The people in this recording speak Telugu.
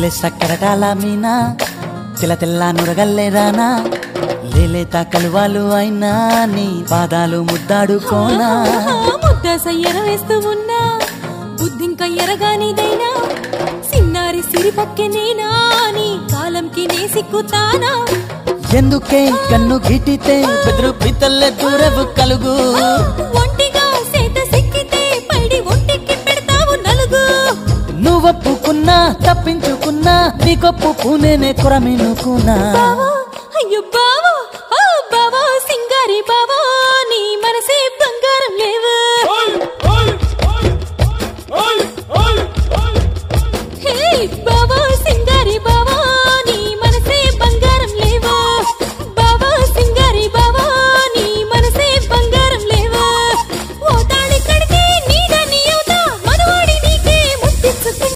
లేలే సక్కరటాల మీనా తెల్ల తెల్ల నురగల్లేదానా లేలేత కలువాలు అయినా నీ పాదాలు ముద్దాడుకోనా ముద్ద సయ్యర వేస్తూ ఉన్నా బుద్ధింక ఎరగానిదైనా సిన్నారి సిరిపక్కె నేనా నీ కాలంకి నే సిక్కుతానా ఎందుకే కన్ను గిటితే బెదురు పితల్లె దూరవు కలుగు ఒంటిగా సేత సిక్కితే పైడి ఒంటికి పెడతావు నలుగు నువ్వొప్పుకున్నా తప్పించుకున్నా నీకొప్పుకునేనే కొరమినుకున్నా అయ్యో బావ